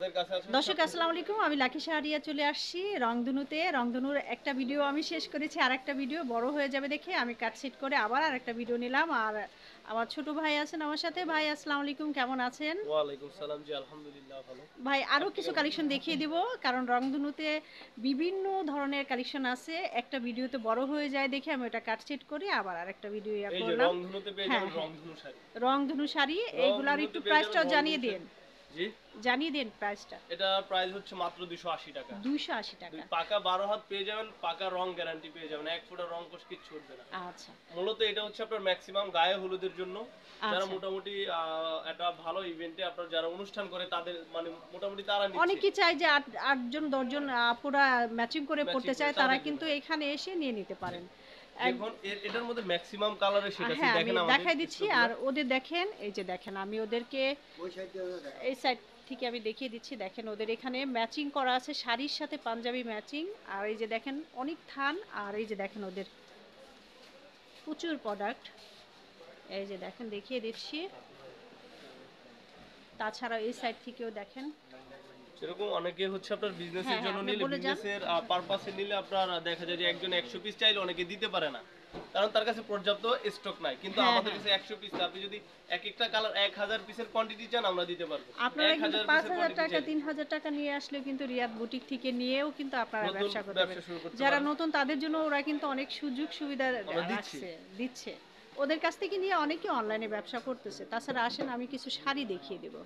দর্শক আসসালামু আলাইকুম, আমি লাকি শাহরিয়া চলে আসছি রংধনুতে। রংধনুর একটা ভিডিও আমি শেষ করেছি, আর একটা ভিডিও বড় হয়ে যাবে দেখে আমি কাটছিট করে আবার আর একটা ভিডিও নিলাম। আর আমার ছোট ভাই আছেন আমার সাথে। ভাই আসসালামু আলাইকুম, কেমন আছেন? ওয়ালাইকুম সালাম। জি আলহামদুলিল্লাহ ভালো। ভাই আরও আপনি কিছু কেমন আছেন? কালেকশন দেখিয়ে দিব, কারণ রংধনুতে বিভিন্ন ধরনের কালেকশন আছে। একটা ভিডিওতে বড় হয়ে যায় দেখে আমি ওটা কাটছিট করে আবার আর একটা ভিডিও এই যে করলাম। রংধনুতে পেয়ে হ্যাঁ যাবেন হ্যাঁ, রংধনু শাড়ি। রংধনু শাড়ি এইগুলার রংধনুতে একটু পেয়ে যাবেন প্রাইসটাও রংধনু জানিয়ে শাড়ি। দিন। জি, জানিয়ে দিন প্রাইসটা। এটা প্রাইস হচ্ছে মাত্র 280 টাকা। 280 দুই টাকা। পাকা 12 হাত পেয়ে যাবেন, পাকা রং গ্যারান্টি পেয়ে যাবেন, এক ফোঁটা রং কোষ কিচ্ছু উঠবে না। আচ্ছা মূলত এটা হচ্ছে আপনার ম্যাক্সিমাম গায়ে হলুদের জন্য, যারা আচ্ছা। মোটামুটি একটা ভালো ইভেন্টে আপনার যারা অনুষ্ঠান করে তাদের মানে মোটামুটি তারা নিচ্ছে অনেকেই চায় যে আটজন দশজন আপুরা ম্যাচিং করে ম্যাচিং পড়তে করে চায়, তারা তাদের জন্য। কিন্তু এখানে এসে নিয়ে নিতে জি, পারেন। দেখুন এটার মধ্যে ম্যাক্সিমাম কালারের শেড আছে, হ্যাঁ, আমি দেখেন আমাদের দেখাই দিচ্ছি। স্টকগুলো। আর ওদের দেখেন, এই যে দেখেন আমি ওদেরকে এই সাইড থেকে আমি দেখিয়ে দিচ্ছি। দেখেন ওদের এখানে ম্যাচিং করা আছে, শাড়ির সাথে পাঞ্জাবি ম্যাচিং। আর এই যে দেখেন অনেক থান। আর এই যে দেখেন ওদের প্রচুর প্রোডাক্ট, এই যে দেখেন দেখিয়ে দিচ্ছি। তাছাড়া এই সাইড থেকেও দেখেন। সেরকম অনেকে হচ্ছে আপনার বিজনেসের হ্যাঁ হ্যাঁ, জন্য আপনি নিলে, বলে যান। বিজনেসের পারপাসে নিলে আপনার দেখা যায় যে একজন 100 পিস চাইলে অনেকে দিতে পারে না, কারণ তার কাছে পর্যাপ্ত স্টক নাই। কিন্তু হ্যাঁ আমাদের হ্যাঁ, কাছে 100 পিস, আপনি যদি এক একটা কালার 1000 পিসের কোয়ান্টিটি চান আমরা দিতে পারবো। আপনারা কিন্তু 1000 পাঁচ পিসের হাজার কোয়ান্টিটি টাকা চাইলে 3,000 টাকা নিয়ে আসলেও কিন্তু রিয়াদ বুটিক থেকে নিয়েও কিন্তু আপনারা নতুন ব্যবসা করতে ব্যবসা পারেন। শুরু করতে যারা পারেন। নতুন তাদের জন্য ওরা কিন্তু অনেক সুযোগ সুবিধা আমরা দিচ্ছি। রাখছে, দিচ্ছে। ওদের কাছ থেকে নিয়ে অনেকে অনলাইনে ব্যবসা করতেছে। তাছাড়া আসেন আমি কিছু শাড়ি দেখিয়ে দেব।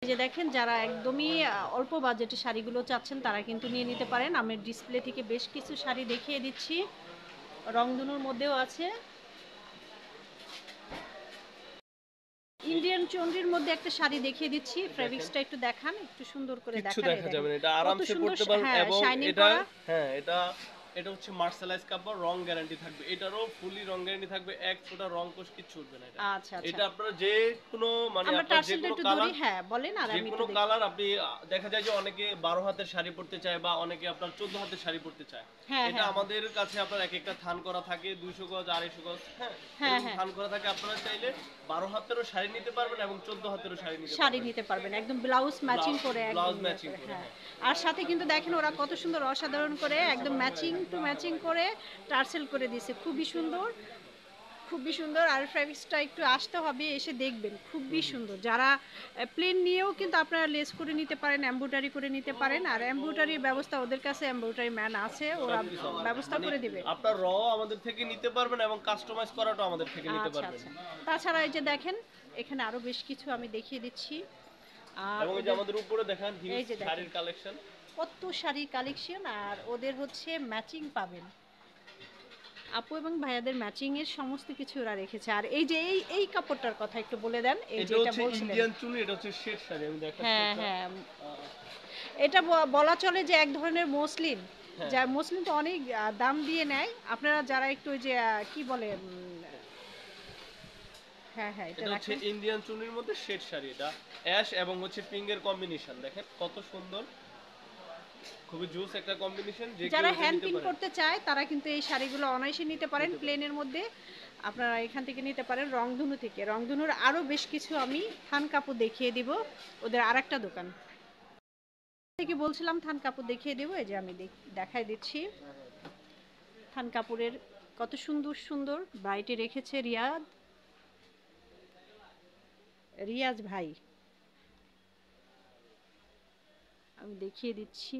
এই যে দেখেন, যারা একদমই অল্প বাজেটে শাড়িগুলো চাচ্ছেন তারা কিন্তু নিয়ে নিতে পারেন। আমি ডিসপ্লে থেকে বেশ কিছু শাড়ি দেখিয়ে দিচ্ছি, রংধনুর মধ্যেও আছে। ইন্ডিয়ান চন্ডির মধ্যে একটা শাড়ি দেখিয়ে দিচ্ছি, দেখেন ফেব্রিক্সটা একটু দেখান, একটু সুন্দর করে কিচ্ছু দেখান। এই দেখা দেখেন যাবে না, এটা কত আরামসে সুন্দর, পড়তে পারবেন। হ্যাঁ, এবং শাইনিং এটা করা। হ্যাঁ এটা হচ্ছে মার্শালাইজ কাপড়, রং গ্যারান্টি থাকবে, এটারও ফুলি রং গ্যারান্টি থাকবে, এক ফোঁটা রং কোষ কিচ্ছু উঠবে না। এটা আচ্ছা আচ্ছা, এটা আপনারা যে কোনো মানে আমরা আপনার যে টার্সেলটা কোনো একটু ধরি। কালার, হ্যাঁ বলেন, আর যে আমি একটু কোনো দেখি। কালার আপনি দেখা যায় যে অনেকে 12 হাতের শাড়ি পরতে চায় বা অনেকে আপনার 14 হাতের শাড়ি পরতে চায়। হ্যাঁ এটা হ্যাঁ হ্যাঁ আমাদের কাছে আপনার এক একটা থান করা থাকে, 200 গজ 250 গজ, হ্যাঁ, হ্যাঁ এরকম হ্যাঁ, থান করা থাকে। আপনারা চাইলে 12 হাতেরও শাড়ি নিতে পারবেন এবং 14 হাতেরও শাড়ি নিতে শাড়ি পারবেন, নিতে পারবেন একদম ব্লাউজ ম্যাচিং করে, একদম ব্লাউজ ইয়ে ম্যাচিং করে। করে। হ্যাঁ, হ্যাঁ, আর সাথে কিন্তু দেখেন ওরা কত সুন্দর অসাধারণ করে একদম ম্যাচিং টু ম্যাচিং করে টার্সেল করে দিয়েছে, খুবই সুন্দর, খুবই সুন্দর। আর ফ্যাব্রিক্সটা একটু আসতে হবে, এসে দেখবেন, খুবই সুন্দর। যারা প্লেন নিয়েও কিন্তু আপনারা লেস করে নিতে পারেন, এমব্রয়ডারি করে নিতে পারেন। আর এমব্রয়ডারির ব্যবস্থা ওদের কাছে, এমব্রয়ডারি ম্যান আছে, ওরা সবকিছু আমাদের ব্যবস্থা মানে করে দিবে। আপনার র আমাদের থেকে নিতে পারবেন এবং কাস্টমাইজ করাটাও আমাদের থেকে নিতে আচ্ছা পারবেন। আচ্ছা, তাছাড়া এই যে দেখেন এখানে আরও বেশ কিছু আমি দেখিয়ে দিচ্ছি। আর এবং এই যে ওদের আমাদের উপরে দেখান হিউজ এই যে দেখেন শাড়ির কালেকশন। কত শাড়ির কালেকশন, আর ওদের হচ্ছে ম্যাচিং পাবেন। আপু এবং ভাইয়াদের ম্যাচিং এর সমস্ত কিছু ওরা রেখেছে। আর এই যে এই কাপড়টার কথা একটু বলে দেন, এই যে এটা এটা হচ্ছে বলছিলেন। ইন্ডিয়ান চুনি, এটা হচ্ছে শেড শাড়ি, আমি দেখাচ্ছি হ্যাঁ একটা। হ্যাঁ, এটা বলা চলে যে এক ধরনের মসলিন। হ্যাঁ যা মসলিন তো অনেক দাম দিয়ে নেয়। আপনারা যারা একটু ওই যে কি বলে, হ্যাঁ হ্যাঁ, এটা এটা হচ্ছে রাখেন। ইন্ডিয়ান চুনির মধ্যে শেড শাড়ি, এটা অ্যাশ এবং হচ্ছে পিঙ্ক এর কম্বিনেশন, দেখেন কত সুন্দর, খুবই জুস একটা কম্বিনেশন, যে কেউ যারা এটা হ্যান্ড নিতে পিন পারে। করতে চায় তারা কিন্তু এই শাড়িগুলো অনায়াসে নিতে পারেন নিতে পারে। প্লেনের মধ্যে। আপনারা এখান থেকে নিতে পারেন রংধনু থেকে। রংধনুর আরও বেশ কিছু আমি থান কাপড় দেখিয়ে দিব, ওদের আরেকটা দোকান থেকে বলছিলাম থান কাপড় দেখিয়ে দেবো। এই যে আমি দেখাই দিচ্ছি থান কাপড়ের কত সুন্দর সুন্দর ব্রাইটে রেখেছে রিয়াজ ভাই, আমি দেখিয়ে দিচ্ছি।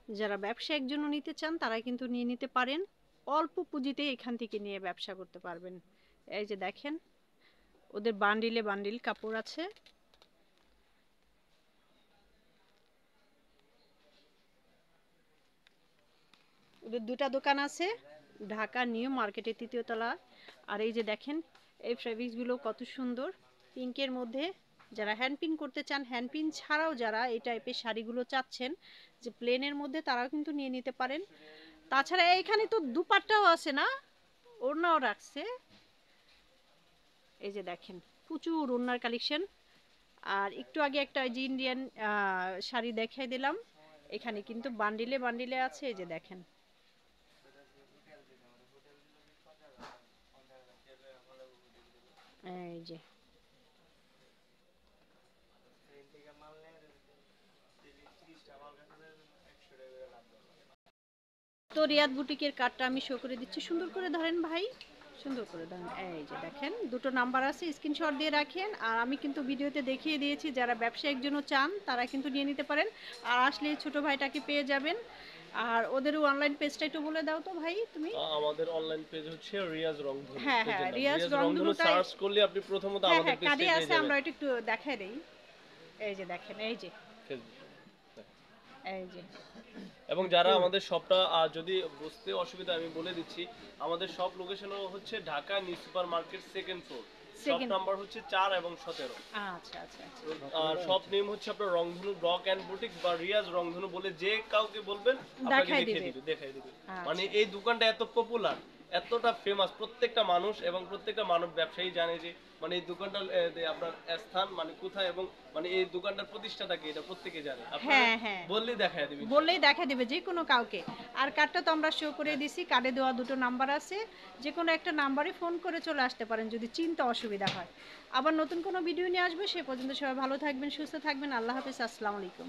যারা ব্যবসায়িক জন্য নিতে চান তারা কিন্তু নিয়ে নিতে পারেন, অল্প পুঁজিতে এখান থেকে নিয়ে ব্যবসা করতে পারবেন। এই যে দেখেন ওদের বান্ডিলে বান্ডিল কাপড় আছে। ওদের দুটা দোকান আছে, ঢাকা নিউ মার্কেটের 3য় তলা। আর এই যে দেখেন এই ফেব্রিক্সগুলো কত সুন্দর পিঙ্কের মধ্যে। যারা হ্যান্ডপিন করতে চান, হ্যান্ডপিন ছাড়াও যারা এই টাইপের শাড়িগুলো চাচ্ছেন যে প্লেনের মধ্যে, তারাও কিন্তু নিয়ে নিতে পারেন। তাছাড়া এইখানে তো দুপাট্টাও আছে না, ওড়নাও রাখছে। এই যে দেখেন প্রচুর ওড়নার কালেকশন। আর একটু আগে একটা ওই যে ইন্ডিয়ান শাড়ি দেখাই দিলাম, এখানে কিন্তু বান্ডিলে বান্ডিলে আছে, এই যে দেখেন। এই যে তো রিয়াদ বুটিকের কার্ডটা আমি শো করে দিচ্ছি, সুন্দর করে ধরেন ভাই, সুন্দর করে ধরেন। এই যে দেখেন দুটো নাম্বার আছে, স্ক্রিনশট দিয়ে রাখেন। আর আমি কিন্তু ভিডিওতে দেখিয়ে দিয়েছি, যারা ব্যবসায়িক জন্য চান তারা কিন্তু নিয়ে নিতে পারেন। আর আসলে ছোট ভাইটাকে পেয়ে যাবেন। আর ওদেরও অনলাইন পেজটা একটু বলে দাও তো ভাই তুমি। আমাদের অনলাইন পেজ হচ্ছে রিয়াজ রংধনু, হ্যাঁ পেজের হ্যাঁ, নাম রিয়াজ রিয়াজ রংধনু। রংধনুটাই। সার্চ করলে আপনি প্রথমত হ্যাঁ আমাদের হ্যাঁ, পেজটাই কার্ডে পেয়ে আছে, যাবেন। আমরা এটা একটু দেখাই দেই। এই যে দেখেন, এই যে, ফেসবুক। এই যে এবং যারা আমাদের শপটা যদি বুঝতে অসুবিধা, আমি বলে দিচ্ছি, আমাদের শপ লোকেশন হচ্ছে Dhaka new super market second floor, shop second. Number হচ্ছে 4 এবং 17। আচ্ছা আচ্ছা আচ্ছা। আর শপ নেম হচ্ছে আপনার রংধনু ব্লক অ্যান্ড বুটিক বা রিয়াজ রংধনু বলে যে কাউকে বলবেন আপনাকে দেখাই দেখিয়ে দিবে। দিবে, দেখাই দিবে। আচ্ছা। মানে এই দোকানটা এত পপুলার, এতটা ফেমাস, প্রত্যেকটা মানুষ এবং প্রত্যেকটা মানব ব্যবসায়ী জানে যে মানে এই দোকানটার আপনার স্থান মানে কোথায়, এবং মানে এই দোকানটার প্রতিষ্ঠাতাকে এটা প্রত্যেকে জানে। আপনারা হ্যাঁ হ্যাঁ, বললেই দেখায় দিবে। বললেই দেখা দেবে যে কোনো কাউকে। আর কার্ডটা তো আমরা শো করে দিছি, কার্ডে দেওয়া দুটো নাম্বার আছে, যে কোনো একটা নাম্বারে ফোন করে চলে আসতে পারেন যদি চিনতে অসুবিধা হয়। আবার নতুন কোনো ভিডিও নিয়ে আসবে, সে পর্যন্ত সবাই ভালো থাকবেন, সুস্থ থাকবেন, আল্লাহ হাফেজ, আসসালামু আলাইকুম।